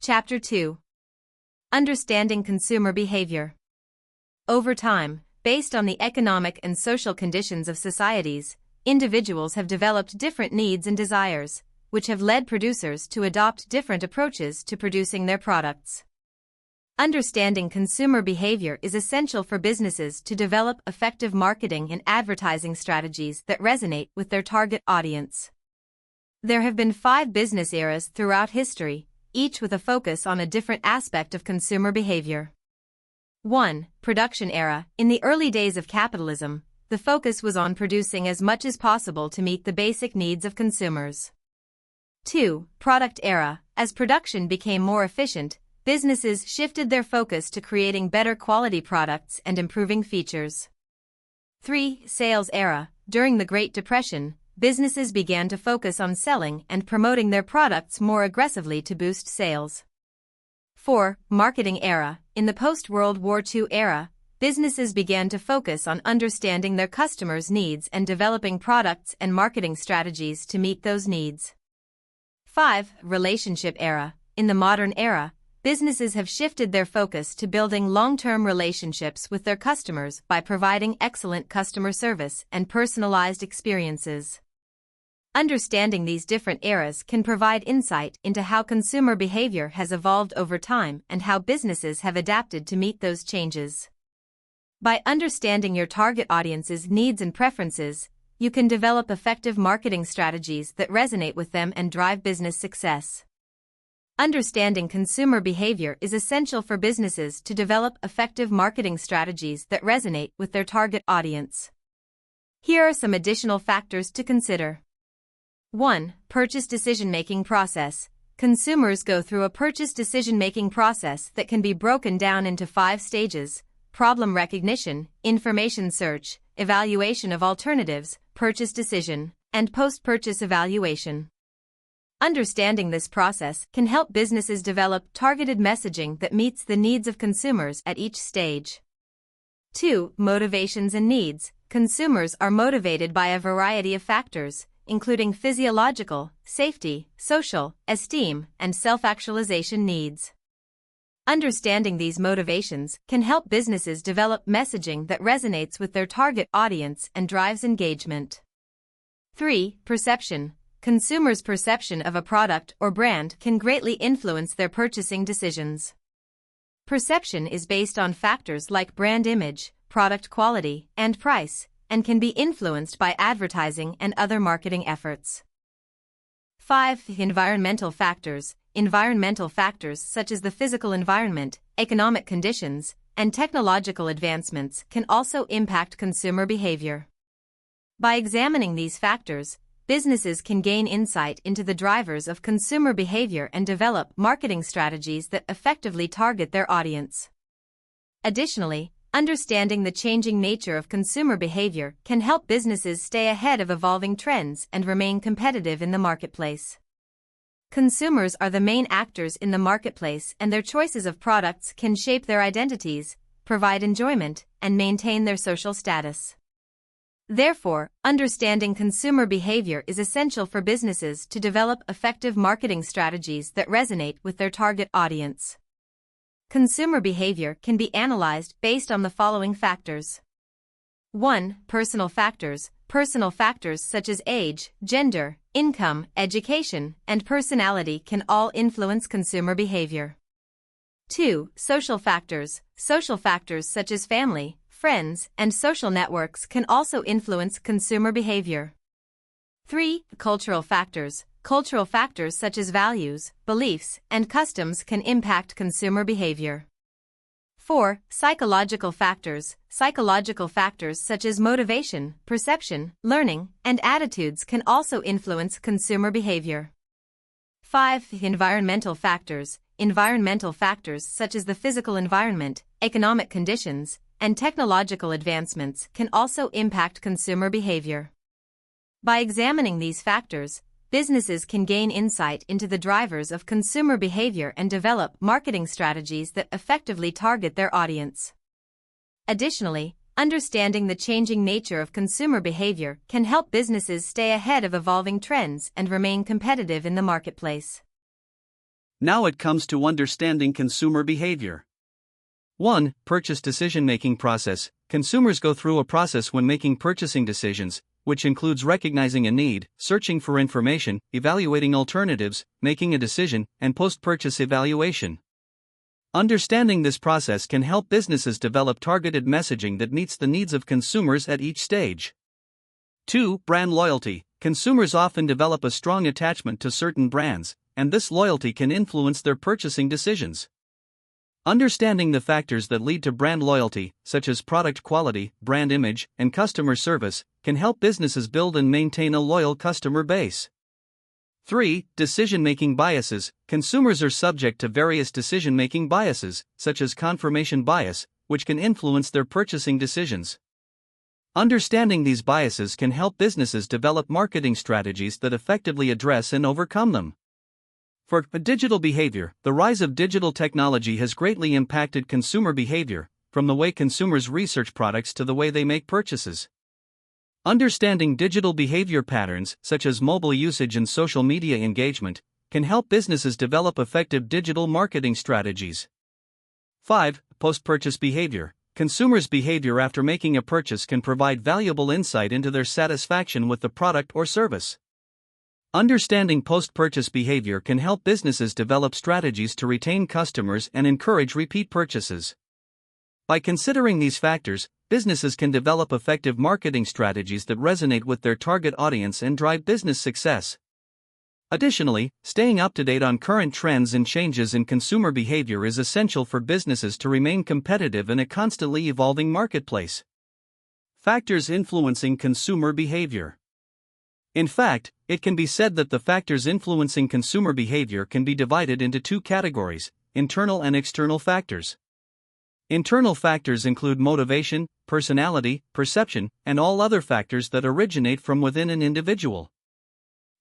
Chapter 2. Understanding Consumer Behavior. Over time, based on the economic and social conditions of societies, individuals have developed different needs and desires, which have led producers to adopt different approaches to producing their products. Understanding consumer behavior is essential for businesses to develop effective marketing and advertising strategies that resonate with their target audience. There have been 5 business eras throughout history, each with a focus on a different aspect of consumer behavior. 1. Production era. In the early days of capitalism, the focus was on producing as much as possible to meet the basic needs of consumers. 2. Product era. As production became more efficient, businesses shifted their focus to creating better quality products and improving features. 3. Sales era. During the Great Depression, businesses began to focus on selling and promoting their products more aggressively to boost sales. 4. Marketing era. In the post-World War II era, businesses began to focus on understanding their customers' needs and developing products and marketing strategies to meet those needs. 5. Relationship era. In the modern era, businesses have shifted their focus to building long-term relationships with their customers by providing excellent customer service and personalized experiences. Understanding these different eras can provide insight into how consumer behavior has evolved over time and how businesses have adapted to meet those changes. By understanding your target audience's needs and preferences, you can develop effective marketing strategies that resonate with them and drive business success. Understanding consumer behavior is essential for businesses to develop effective marketing strategies that resonate with their target audience. Here are some additional factors to consider. 1. Purchase decision-making process. Consumers go through a purchase decision-making process that can be broken down into 5 stages: problem recognition, information search, evaluation of alternatives, purchase decision, and post-purchase evaluation. Understanding this process can help businesses develop targeted messaging that meets the needs of consumers at each stage. 2. Motivations and needs. Consumers are motivated by a variety of factors, including physiological, safety, social, esteem, and self-actualization needs. Understanding these motivations can help businesses develop messaging that resonates with their target audience and drives engagement. 3. Perception. Consumers' perception of a product or brand can greatly influence their purchasing decisions. Perception is based on factors like brand image, product quality, and price, and can be influenced by advertising and other marketing efforts. 5. Environmental factors. Environmental factors such as the physical environment, economic conditions, and technological advancements can also impact consumer behavior. By examining these factors, businesses can gain insight into the drivers of consumer behavior and develop marketing strategies that effectively target their audience. Additionally, understanding the changing nature of consumer behavior can help businesses stay ahead of evolving trends and remain competitive in the marketplace. Consumers are the main actors in the marketplace, and their choices of products can shape their identities, provide enjoyment, and maintain their social status. Therefore, understanding consumer behavior is essential for businesses to develop effective marketing strategies that resonate with their target audience. Consumer behavior can be analyzed based on the following factors. 1. Personal factors. Personal factors such as age, gender, income, education, and personality can all influence consumer behavior. 2. Social factors. Social factors such as family, friends, and social networks can also influence consumer behavior. 3. Cultural factors. Cultural factors such as values, beliefs, and customs can impact consumer behavior. 4. Psychological factors. Psychological factors such as motivation, perception, learning, and attitudes can also influence consumer behavior. 5. Environmental factors. Environmental factors such as the physical environment, economic conditions, and technological advancements can also impact consumer behavior. By examining these factors, businesses can gain insight into the drivers of consumer behavior and develop marketing strategies that effectively target their audience. Additionally, understanding the changing nature of consumer behavior can help businesses stay ahead of evolving trends and remain competitive in the marketplace. Now it comes to understanding consumer behavior. 1. Purchase decision-making process. Consumers go through a process when making purchasing decisions, which includes recognizing a need, searching for information, evaluating alternatives, making a decision, and post-purchase evaluation. Understanding this process can help businesses develop targeted messaging that meets the needs of consumers at each stage. 2. Brand loyalty. Consumers often develop a strong attachment to certain brands, and this loyalty can influence their purchasing decisions. Understanding the factors that lead to brand loyalty, such as product quality, brand image, and customer service, can help businesses build and maintain a loyal customer base. 3. Decision-making biases. Consumers are subject to various decision-making biases, such as confirmation bias, which can influence their purchasing decisions. Understanding these biases can help businesses develop marketing strategies that effectively address and overcome them. For digital behavior, the rise of digital technology has greatly impacted consumer behavior, from the way consumers research products to the way they make purchases. Understanding digital behavior patterns, such as mobile usage and social media engagement, can help businesses develop effective digital marketing strategies. 5. Post-purchase behavior. Consumers' behavior after making a purchase can provide valuable insight into their satisfaction with the product or service. Understanding post-purchase behavior can help businesses develop strategies to retain customers and encourage repeat purchases. By considering these factors, businesses can develop effective marketing strategies that resonate with their target audience and drive business success. Additionally, staying up to date on current trends and changes in consumer behavior is essential for businesses to remain competitive in a constantly evolving marketplace. Factors influencing consumer behavior. In fact, it can be said that the factors influencing consumer behavior can be divided into two categories: internal and external factors. Internal factors include motivation, personality, perception, and all other factors that originate from within an individual.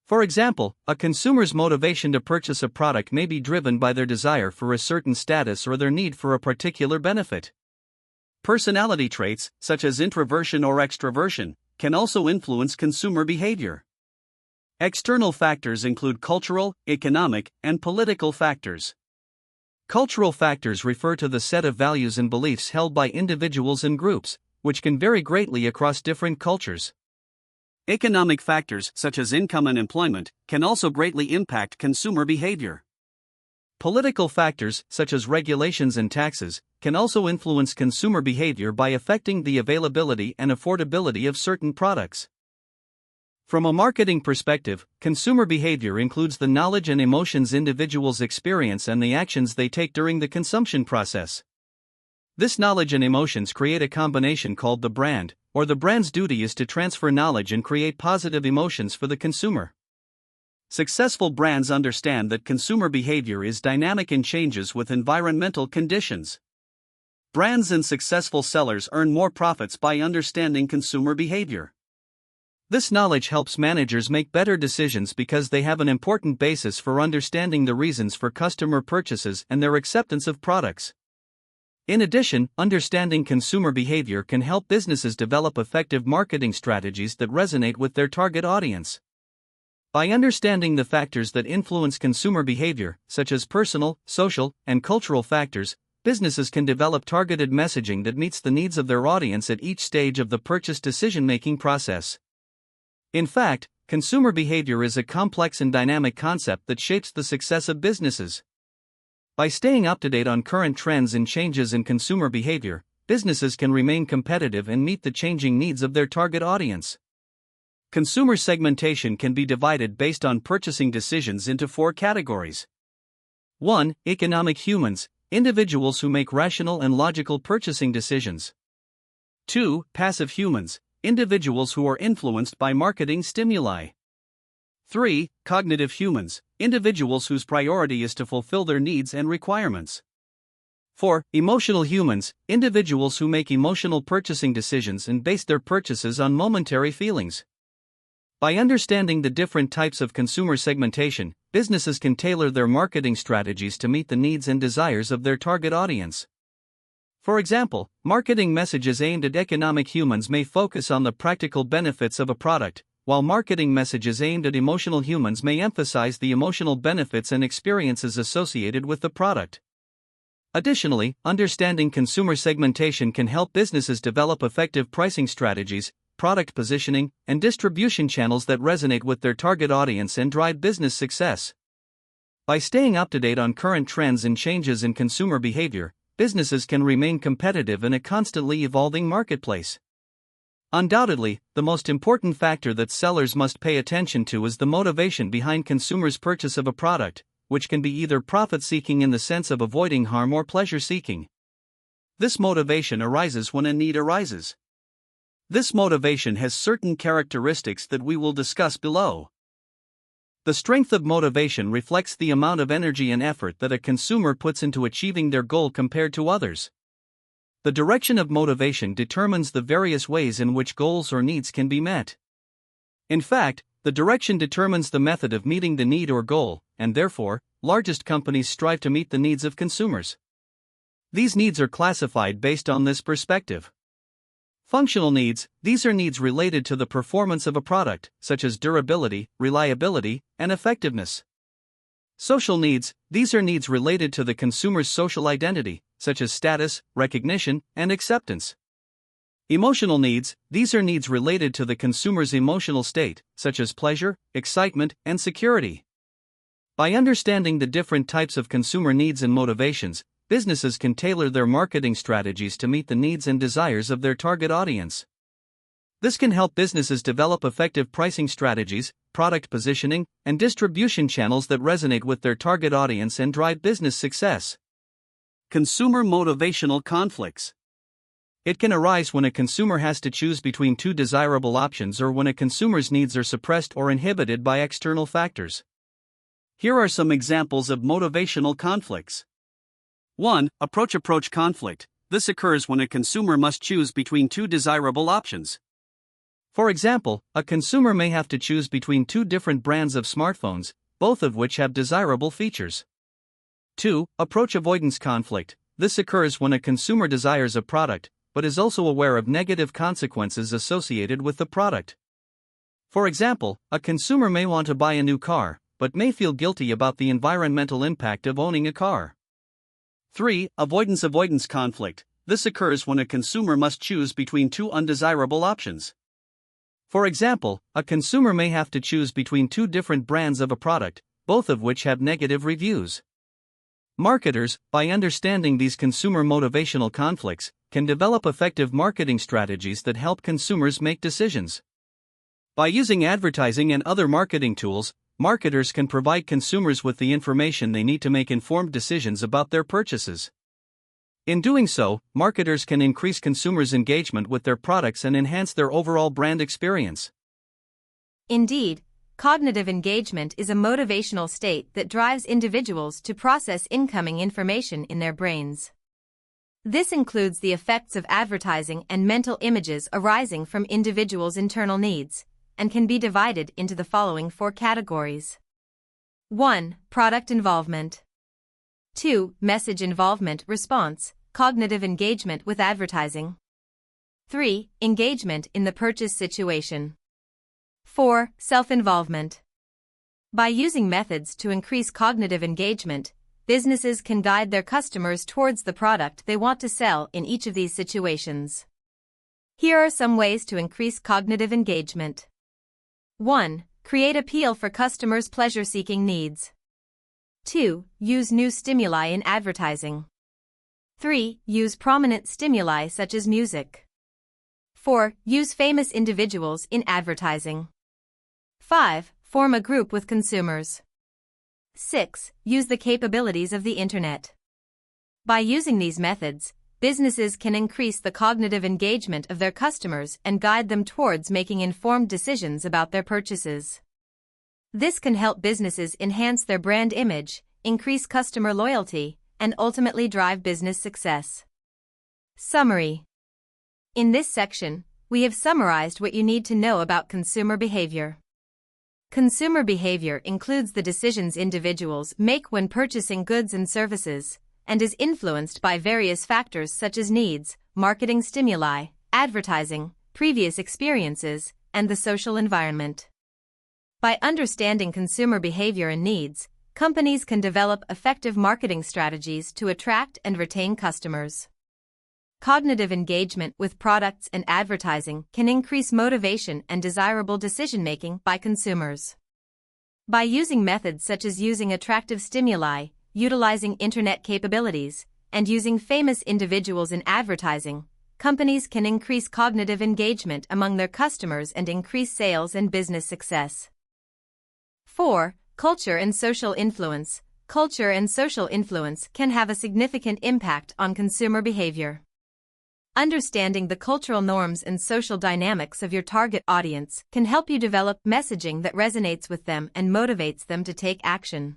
For example, a consumer's motivation to purchase a product may be driven by their desire for a certain status or their need for a particular benefit. Personality traits, such as introversion or extroversion, can also influence consumer behavior. External factors include cultural, economic, and political factors. Cultural factors refer to the set of values and beliefs held by individuals and groups, which can vary greatly across different cultures. Economic factors, such as income and employment, can also greatly impact consumer behavior. Political factors, such as regulations and taxes, can also influence consumer behavior by affecting the availability and affordability of certain products. From a marketing perspective, consumer behavior includes the knowledge and emotions individuals experience and the actions they take during the consumption process. This knowledge and emotions create a combination called the brand, or the brand's duty is to transfer knowledge and create positive emotions for the consumer. Successful brands understand that consumer behavior is dynamic and changes with environmental conditions. Brands and successful sellers earn more profits by understanding consumer behavior. This knowledge helps managers make better decisions because they have an important basis for understanding the reasons for customer purchases and their acceptance of products. In addition, understanding consumer behavior can help businesses develop effective marketing strategies that resonate with their target audience. By understanding the factors that influence consumer behavior, such as personal, social, and cultural factors, businesses can develop targeted messaging that meets the needs of their audience at each stage of the purchase decision-making process. In fact, consumer behavior is a complex and dynamic concept that shapes the success of businesses. By staying up to date on current trends and changes in consumer behavior, businesses can remain competitive and meet the changing needs of their target audience. Consumer segmentation can be divided based on purchasing decisions into 4 categories. 1. Economic humans, individuals who make rational and logical purchasing decisions. 2. Passive humans, individuals who are influenced by marketing stimuli. 3. Cognitive humans, individuals whose priority is to fulfill their needs and requirements. 4. Emotional humans, individuals who make emotional purchasing decisions and base their purchases on momentary feelings. By understanding the different types of consumer segmentation, businesses can tailor their marketing strategies to meet the needs and desires of their target audience. For example, marketing messages aimed at economic humans may focus on the practical benefits of a product, while marketing messages aimed at emotional humans may emphasize the emotional benefits and experiences associated with the product. Additionally, understanding consumer segmentation can help businesses develop effective pricing strategies, product positioning, and distribution channels that resonate with their target audience and drive business success. By staying up to date on current trends and changes in consumer behavior, businesses can remain competitive in a constantly evolving marketplace. Undoubtedly, the most important factor that sellers must pay attention to is the motivation behind consumers' purchase of a product, which can be either profit-seeking in the sense of avoiding harm or pleasure-seeking. This motivation arises when a need arises. This motivation has certain characteristics that we will discuss below. The strength of motivation reflects the amount of energy and effort that a consumer puts into achieving their goal compared to others. The direction of motivation determines the various ways in which goals or needs can be met. In fact, the direction determines the method of meeting the need or goal, and therefore, largest companies strive to meet the needs of consumers. These needs are classified based on this perspective. Functional needs, these are needs related to the performance of a product, such as durability, reliability, and effectiveness. Social needs, these are needs related to the consumer's social identity, such as status, recognition, and acceptance. Emotional needs, these are needs related to the consumer's emotional state, such as pleasure, excitement, and security. By understanding the different types of consumer needs and motivations, businesses can tailor their marketing strategies to meet the needs and desires of their target audience. This can help businesses develop effective pricing strategies, product positioning, and distribution channels that resonate with their target audience and drive business success. Consumer motivational conflicts. It can arise when a consumer has to choose between two desirable options or when a consumer's needs are suppressed or inhibited by external factors. Here are some examples of motivational conflicts. 1. Approach conflict. This occurs when a consumer must choose between two desirable options. For example, a consumer may have to choose between two different brands of smartphones, both of which have desirable features. 2. Approach avoidance conflict. This occurs when a consumer desires a product, but is also aware of negative consequences associated with the product. For example, a consumer may want to buy a new car, but may feel guilty about the environmental impact of owning a car. 3. Avoidance conflict. This occurs when a consumer must choose between two undesirable options. For example, a consumer may have to choose between two different brands of a product, both of which have negative reviews. Marketers, by understanding these consumer motivational conflicts, can develop effective marketing strategies that help consumers make decisions. By using advertising and other marketing tools, marketers can provide consumers with the information they need to make informed decisions about their purchases. In doing so, marketers can increase consumers' engagement with their products and enhance their overall brand experience. Indeed, cognitive engagement is a motivational state that drives individuals to process incoming information in their brains. This includes the effects of advertising and mental images arising from individuals' internal needs, and can be divided into the following 4 categories. 1. Product involvement. 2. Message involvement response, cognitive engagement with advertising. 3. Engagement in the purchase situation. 4. Self-involvement. By using methods to increase cognitive engagement, businesses can guide their customers towards the product they want to sell in each of these situations. Here are some ways to increase cognitive engagement. 1. Create appeal for customers' pleasure-seeking needs. 2. Use new stimuli in advertising. 3. Use prominent stimuli such as music. 4. Use famous individuals in advertising. 5. Form a group with consumers. 6. Use the capabilities of the Internet. By using these methods, businesses can increase the cognitive engagement of their customers and guide them towards making informed decisions about their purchases. This can help businesses enhance their brand image, increase customer loyalty, and ultimately drive business success. Summary. In this section, we have summarized what you need to know about consumer behavior. Consumer behavior includes the decisions individuals make when purchasing goods and services, and is influenced by various factors such as needs, marketing stimuli, advertising, previous experiences, and the social environment. By understanding consumer behavior and needs, companies can develop effective marketing strategies to attract and retain customers. Cognitive engagement with products and advertising can increase motivation and desirable decision-making by consumers. By using methods such as using attractive stimuli, utilizing internet capabilities, and using famous individuals in advertising, companies can increase cognitive engagement among their customers and increase sales and business success. 4. Culture and social influence. Culture and social influence can have a significant impact on consumer behavior. Understanding the cultural norms and social dynamics of your target audience can help you develop messaging that resonates with them and motivates them to take action.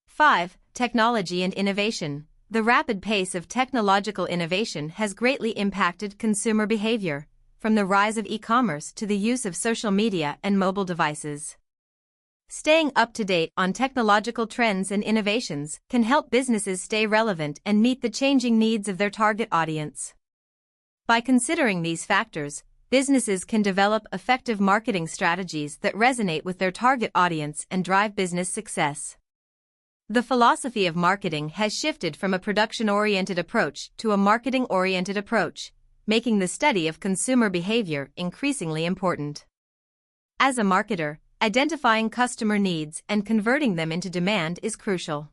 5. Technology and innovation. The rapid pace of technological innovation has greatly impacted consumer behavior, from the rise of e-commerce to the use of social media and mobile devices. Staying up to date on technological trends and innovations can help businesses stay relevant and meet the changing needs of their target audience. By considering these factors, businesses can develop effective marketing strategies that resonate with their target audience and drive business success. The philosophy of marketing has shifted from a production-oriented approach to a marketing-oriented approach, making the study of consumer behavior increasingly important. As a marketer, identifying customer needs and converting them into demand is crucial.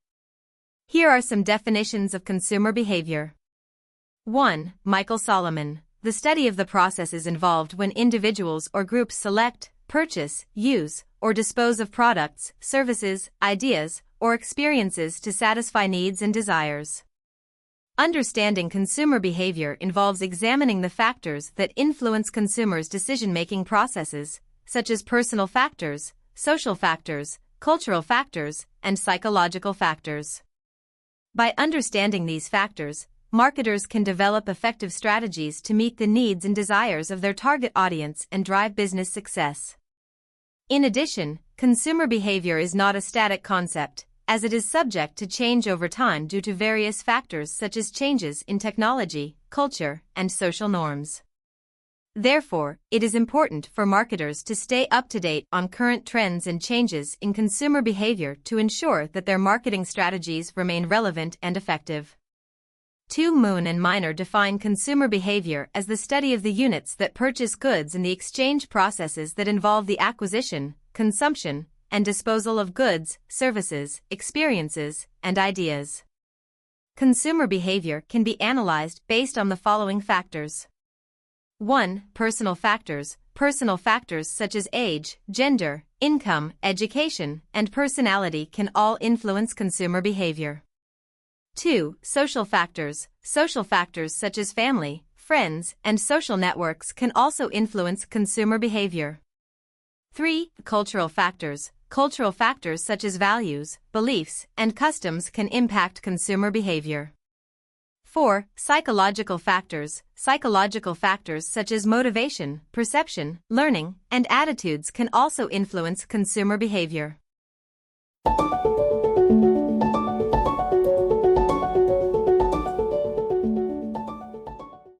Here are some definitions of consumer behavior. 1. Michael Solomon. The study of the processes involved when individuals or groups select, purchase, use, or dispose of products, services, ideas, or experiences to satisfy needs and desires. Understanding consumer behavior involves examining the factors that influence consumers' decision-making processes, such as personal factors, social factors, cultural factors, and psychological factors. By understanding these factors, marketers can develop effective strategies to meet the needs and desires of their target audience and drive business success. In addition, consumer behavior is not a static concept, as it is subject to change over time due to various factors such as changes in technology, culture, and social norms. Therefore, it is important for marketers to stay up to date on current trends and changes in consumer behavior to ensure that their marketing strategies remain relevant and effective. 2. Moon and Miner define consumer behavior as the study of the units that purchase goods and the exchange processes that involve the acquisition, consumption, and disposal of goods, services, experiences, and ideas. Consumer behavior can be analyzed based on the following factors. 1. Personal factors. Personal factors such as age, gender, income, education, and personality can all influence consumer behavior. 2. Social factors. Social factors such as family, friends, and social networks can also influence consumer behavior. 3. Cultural factors. Cultural factors such as values, beliefs, and customs can impact consumer behavior. 4. Psychological factors. Psychological factors such as motivation, perception, learning, and attitudes can also influence consumer behavior.